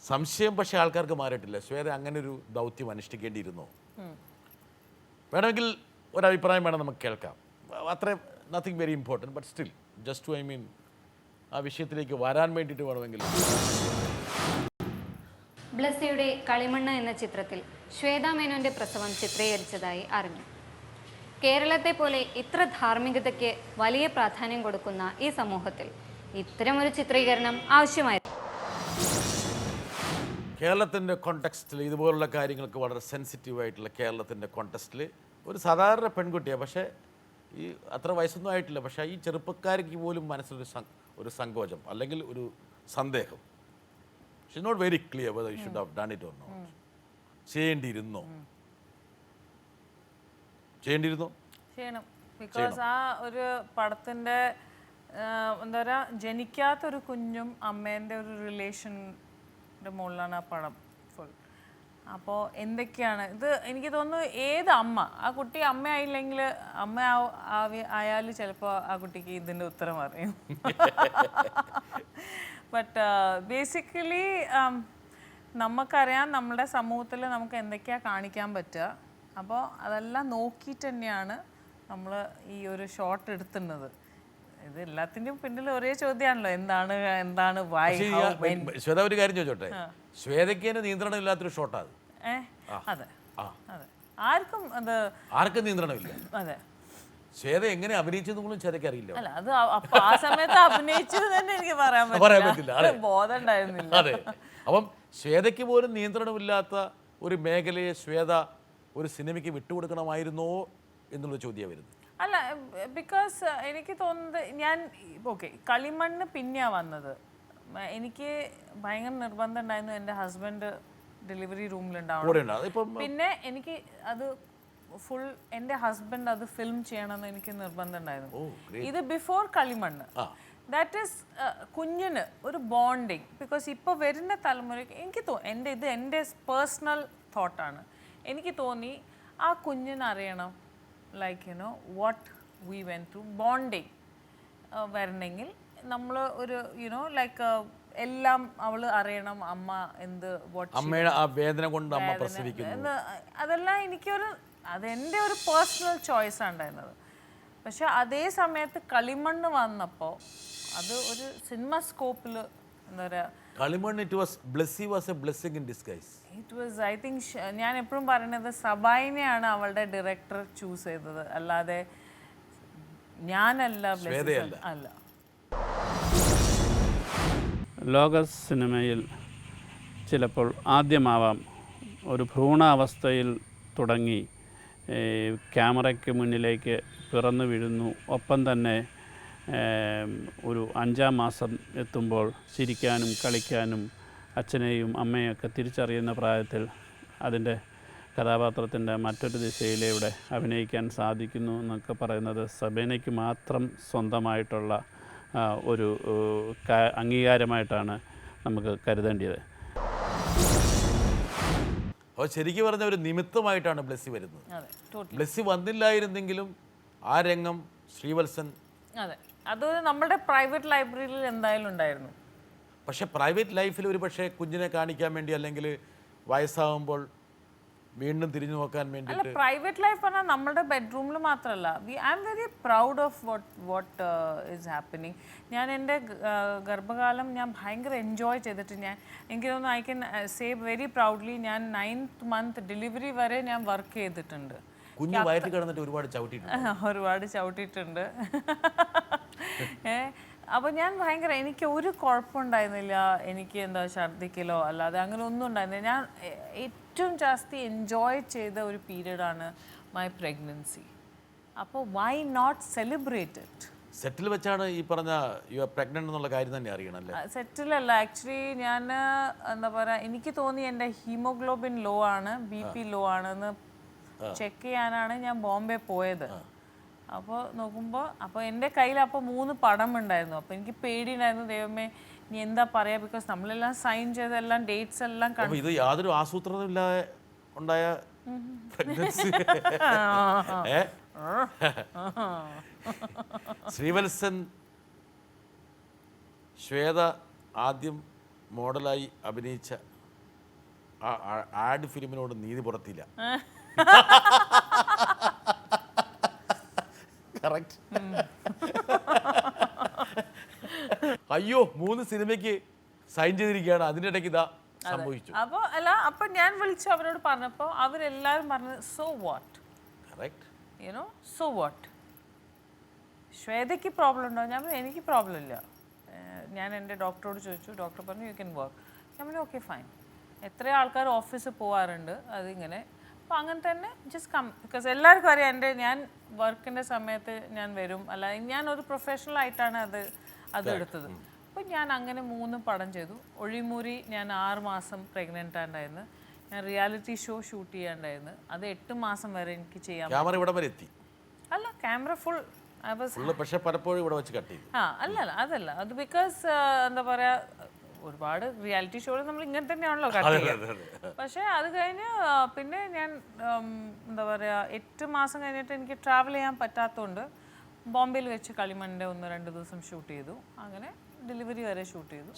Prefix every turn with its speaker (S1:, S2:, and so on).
S1: സംശയം പക്ഷേ ആൾക്കാർക്ക് മാറിയിട്ടില്ല. ശ്വേത അങ്ങനെ ഒരു ദൗത്യം അനുഷ്ഠിക്കേണ്ടിയിരുന്നോ? വേണമെങ്കിൽ ഒരഭിപ്രായം വേണം നമുക്ക് കേൾക്കാം. അത്ര nothing very important, but still just to ആ വിഷയത്തിലേക്ക് വരാൻ വേണ്ടിയിട്ട് വേണമെങ്കിൽ.
S2: ബ്ലസ്സിയുടെ കളിമണ്ണ് എന്ന ചിത്രത്തിൽ ശ്വേതാ മേനോന്റെ പ്രസവം ചിത്രീകരിച്ചതായി അറിഞ്ഞു. കേരളത്തെ പോലെ ഇത്ര ധാർമ്മികതയ്ക്ക് വലിയ പ്രാധാന്യം കൊടുക്കുന്ന ഈ സമൂഹത്തിൽ ഇത്തരമൊരു ചിത്രീകരണം ആവശ്യമായിരുന്നു.
S1: കേരളത്തിൻ്റെ കോണ്ടെക്സ്റ്റിൽ ഇതുപോലുള്ള കാര്യങ്ങൾക്ക് വളരെ സെൻസിറ്റീവായിട്ടുള്ള കേരളത്തിൻ്റെ കോണ്ടെക്സ്റ്റിൽ ഒരു സാധാരണ പെൺകുട്ടിയാണ്, പക്ഷേ ഈ അത്ര വയസ്സൊന്നും ആയിട്ടില്ല, പക്ഷേ ഈ ചെറുപ്പക്കാർക്ക് പോലും മനസ്സിലൊരു സങ്കോചം അല്ലെങ്കിൽ ഒരു സന്ദേഹം. She not very clear whether you should have done it or not. ചെയ്യേണ്ടിയിരുന്നോ?
S3: ചെയ്യണം. ബിക്കോസ് ആ ഒരു പടത്തിൻ്റെ എന്താ പറയുക, ജനിക്കാത്തൊരു കുഞ്ഞും അമ്മേൻ്റെ ഒരു റിലേഷൻ്റെ മുകളിലാണ് ആ പടം ഫുൾ. അപ്പോൾ എന്തൊക്കെയാണ് ഇത്, എനിക്ക് തോന്നുന്നു ഏത് അമ്മ, ആ കുട്ടി അമ്മയായില്ലെങ്കിൽ അമ്മ ആയാൽ ചിലപ്പോൾ ആ കുട്ടിക്ക് ഇതിൻ്റെ ഉത്തരം അറിയും. ബട്ട് ബേസിക്കലി നമുക്കറിയാം നമ്മുടെ സമൂഹത്തിൽ നമുക്ക് എന്തൊക്കെയാണ് കാണിക്കാൻ പറ്റുക. അപ്പോൾ അതെല്ലാം നോക്കിയിട്ട് തന്നെയാണ് നമ്മൾ ഈ ഒരു ഷോട്ട് എടുത്തുന്നത്. ഇത് എല്ലാത്തിൻ്റെയും പിന്നിൽ ഒരേ ചോദ്യമാണല്ലോ, എന്താണ് വൈ.
S1: ശ്വേത ഒരു കാര്യം ചോദിച്ചോട്ടെ, ശ്വേതയ്ക്ക് നിയന്ത്രണം ഇല്ലാത്തൊരു ഷോട്ടാണ്
S3: അതെ അതെ, ആർക്കും
S1: നിയന്ത്രണമില്ല.
S3: അതെ,
S1: ശ്വേത എങ്ങനെ അഭിനയിച്ചെന്നും ശ്വേതയ്ക്ക് അറിയില്ല.
S3: അല്ല, അത് ആ സമയത്ത് അഭിനയിച്ചത് തന്നെ എനിക്ക് പറയാൻ പറ്റില്ല, ബോധം ഉണ്ടായിരുന്നില്ല.
S1: അതെ, അപ്പം ശ്വേതയ്ക്ക് പോലും നിയന്ത്രണമില്ലാത്ത ഒരു മേഖലയെ ശ്വേത ഒരു സിനിമയ്ക്ക് വിട്ടുകൊടുക്കണമായിരുന്നോ എന്നുള്ള ചോദ്യം വരുന്നത്.
S3: അല്ല, ബിക്കോസ് എനിക്ക് തോന്നുന്നത്, ഞാൻ ഓക്കെ കളിമണ്ണ് പിന്നെയാണ് വന്നത്. എനിക്ക് ഭയങ്കര നിർബന്ധം ഉണ്ടായിരുന്നു എൻ്റെ ഹസ്ബൻഡ് ഡെലിവറി റൂമിലുണ്ടാവണം. പിന്നെ എനിക്ക് അത് ഫുൾ എൻ്റെ ഹസ്ബൻഡ് അത് ഫിലിം ചെയ്യണമെന്ന് എനിക്ക് നിർബന്ധം ഉണ്ടായിരുന്നു. ഇത് ബിഫോർ കളിമണ്ണ്. ദാറ്റ് ഈസ് കുഞ്ഞിന് ഒരു ബോണ്ടിങ്. ബിക്കോസ് ഇപ്പോൾ വരുന്ന തലമുറയ്ക്ക് എനിക്ക് എൻ്റെ പേഴ്സണൽ തോട്ടാണ്. എനിക്ക് തോന്നി ആ കുഞ്ഞിനറിയണം, like what we went through, bonding വരണമെങ്കിൽ നമ്മൾ ഒരു ലൈക്ക് എല്ലാം അവൾ അറിയണം, അമ്മ എന്ത്
S1: അമ്മയുടെ ആ വേദന കൊണ്ട് അമ്മ പ്രസവിക്കുന്നു.
S3: അതെല്ലാം അതെൻ്റെ ഒരു പേഴ്സണൽ ചോയ്സാണ് ഉണ്ടായിരുന്നത്. പക്ഷെ അതേ സമയത്ത് കളിമണ്ണ് വന്നപ്പോൾ അത് ഒരു സിനിമ സ്കോപ്പിൽ എന്താ പറയുക,
S1: കളിമണ്ണ് it was Blessy was A blessing in disguise.
S3: It was, I think, ഞാൻ എപ്പോഴും പറയുന്നത് സബായിനെയാണ് അവളുടെ ഡയറക്ടർ ചൂസ് ചെയ്തത്, അല്ലാതെ ഞാനല്ല, അല്ല.
S4: ലോക സിനിമയിൽ ചിലപ്പോൾ ആദ്യമാവാം ഒരു ഭ്രൂണാവസ്ഥയിൽ തുടങ്ങി ക്യാമറയ്ക്ക് മുന്നിലേക്ക് പിറന്നു വീഴുന്നു. ഒപ്പം തന്നെ ഒരു 5-ാം മാസം എത്തുമ്പോൾ ചിരിക്കാനും കളിക്കാനും അച്ഛനെയും അമ്മയൊക്കെ തിരിച്ചറിയുന്ന പ്രായത്തിൽ അതിൻ്റെ കഥാപാത്രത്തിൻ്റെ മറ്റൊരു ദിശയിലൂടെ അഭിനയിക്കാൻ സാധിക്കുന്നു എന്നൊക്കെ പറയുന്നത് സബേനയ്ക്ക് മാത്രം സ്വന്തമായിട്ടുള്ള ഒരു അംഗീകാരമായിട്ടാണ് നമുക്ക് കരുതേണ്ടത്.
S1: അപ്പോൾ ശരിക്കും പറഞ്ഞ ഒരു നിമിത്തമായിട്ടാണ് ബ്ലെസ്സി വരുന്നത്. ബ്ലെസ്സി വന്നില്ലായിരുന്നെങ്കിലും ആ രംഗം ശ്രീവത്സൻ,
S3: അതെ, അത് നമ്മുടെ പ്രൈവറ്റ് ലൈബ്രറിയിൽ എന്തായാലും ഉണ്ടായിരുന്നു.
S1: പക്ഷേ പ്രൈവറ്റ് ലൈഫിൽ ഒരു പക്ഷേ കുഞ്ഞിനെ കാണിക്കാൻ വേണ്ടി അല്ലെങ്കിൽ വയസ്സാകുമ്പോൾ വീണ്ടും തിരിഞ്ഞു നോക്കാൻ വേണ്ടിയിട്ട്.
S3: പ്രൈവറ്റ് ലൈഫ് പറഞ്ഞാൽ നമ്മുടെ ബെഡ്റൂമിൽ മാത്രമല്ല. I am very proud of what is happening. ഞാൻ എൻ്റെ ഗർഭകാലം ഞാൻ ഭയങ്കര എൻജോയ് ചെയ്തിട്ട് എനിക്ക് തോന്നുന്നു I can say very proudly, ഞാൻ 9th month ഡെലിവറി വരെ ഞാൻ വർക്ക് ചെയ്തിട്ടുണ്ട്.
S1: കുഞ്ഞു വയറ്റിൽ കിടന്നിട്ട് ഒരുപാട്
S3: ചവിട്ടിയിട്ടുണ്ട്. അപ്പോൾ ഞാൻ ഭയങ്കര, എനിക്ക് ഒരു കുഴപ്പമുണ്ടായിരുന്നില്ല. എനിക്ക് എന്താ ഛർദ്ദിക്കലോ അല്ലാതെ അങ്ങനെ ഒന്നും ഉണ്ടായിരുന്നില്ല. ഞാൻ ഏറ്റവും ജാസ്തി എൻജോയ് ചെയ്ത ഒരു പീരീഡാണ് മൈ പ്രഗ്നൻസി. അപ്പോൾ വൈ നോട്ട് സെലിബ്രേറ്റ് ഇറ്റ്?
S1: സെറ്റിൽ വെച്ചാണ് ഈ പറഞ്ഞ യു ആർ പ്രഗ്നന്റ് എന്നുള്ള കാര്യം തന്നെ അറിയണമല്ലേ?
S3: സെറ്റിലല്ല, ആക്ച്വലി ഞാൻ എന്താ പറയുക, എനിക്ക് തോന്നി എൻ്റെ ഹീമോഗ്ലോബിൻ ലോ ആണ്, BP ലോ ആണെന്ന് ചെക്ക് ചെയ്യാനാണ് ഞാൻ ബോംബെ പോയത്. അപ്പോൾ നോക്കുമ്പോൾ അപ്പോൾ എൻ്റെ കയ്യിൽ അപ്പോൾ 3 പടം ഉണ്ടായിരുന്നു. അപ്പോൾ എനിക്ക് പേടിയുണ്ടായിരുന്നു, ദൈവമേ നീ എന്താ പറയുക, ബിക്കോസ് നമ്മളെല്ലാം സൈൻ ചെയ്തെല്ലാം ഡേറ്റ്സ് എല്ലാം കണ്ടു.
S1: ഇത് യാതൊരു ആസൂത്രണമില്ലാതെ ഉണ്ടായ പ്രഗ്നൻസി. ശ്രീവത്സൻ, ശ്വേത ആദ്യം മോഡലായി അഭിനയിച്ച ആഡ് ഫിലിമിനോട് നീതി പുറത്തില്ല. കറക്റ്റ്. അയ്യോ 3 സിനിമയ്ക്ക് സൈൻ ചെയ്തിരിക്കുകയാണ്, അതിൻ്റെ ഇടയ്ക്ക് ഇതാ സംഭവിച്ചു.
S3: അപ്പോൾ അപ്പൊ ഞാൻ വിളിച്ചു അവരോട് പറഞ്ഞപ്പോൾ അവരെല്ലാവരും പറഞ്ഞത് so what,
S1: correct,
S3: you know so what. ശ്വേതയ്ക്ക് പ്രോബ്ലം ഉണ്ടോ? ഞാൻ പറഞ്ഞു എനിക്ക് പ്രോബ്ലം ഇല്ല. ഞാൻ എൻ്റെ ഡോക്ടറോട് ചോദിച്ചു, ഡോക്ടർ പറഞ്ഞു യു ക്യാൻ വർക്ക്. ഞാൻ പറഞ്ഞു ഓക്കെ ഫൈൻ. എത്ര ആൾക്കാർ ഓഫീസിൽ പോകാറുണ്ട് അതിങ്ങനെ. അപ്പോൾ അങ്ങനെ തന്നെ ജസ്റ്റ് കം, ബിക്കോസ് എല്ലാവർക്കും അറിയാം ഞാൻ വർക്കിൻ്റെ സമയത്ത് ഞാൻ വരും, അല്ല ഞാനൊരു പ്രൊഫഷണൽ ആയിട്ടാണ് അത് എടുത്തത്. അപ്പോൾ ഞാൻ അങ്ങനെ 3 പടം ചെയ്തു. ഒഴിമുറി ഞാൻ 6 മാസം പ്രഗ്നൻ്റ് ആണ്ടായിരുന്നു. ഞാൻ റിയാലിറ്റി ഷോ ഷൂട്ട് ചെയ്യാണ്ടായിരുന്നു. അത് 8 മാസം വരെ എനിക്ക് ചെയ്യാൻ.
S1: ക്യാമറ ഇവിടെ വരെ എത്തി
S3: അല്ല ക്യാമറ ഫുൾ
S1: പക്ഷെ പലപ്പോഴും ഇവിടെ വെച്ച് കട്ട് ചെയ്തു.
S3: അതല്ല അത് ബിക്കോസ് എന്താ പറയുക, ഒരുപാട് റിയാലിറ്റി ഷോയിൽ നമ്മൾ ഇങ്ങനെ തന്നെയാണല്ലോ കട്ട് ചെയ്യുക. പക്ഷേ അത് കഴിഞ്ഞ് പിന്നെ ഞാൻ എന്താ പറയുക 8 മാസം കഴിഞ്ഞിട്ട് എനിക്ക് ട്രാവൽ ചെയ്യാൻ പറ്റാത്തതുകൊണ്ട് ബോംബെയിൽ വെച്ച് കളിമണ്ണിൻ്റെ 1-2 ദിവസം ഷൂട്ട് ചെയ്തു. അങ്ങനെ ഡെലിവറി വരെ ഷൂട്ട് ചെയ്തു.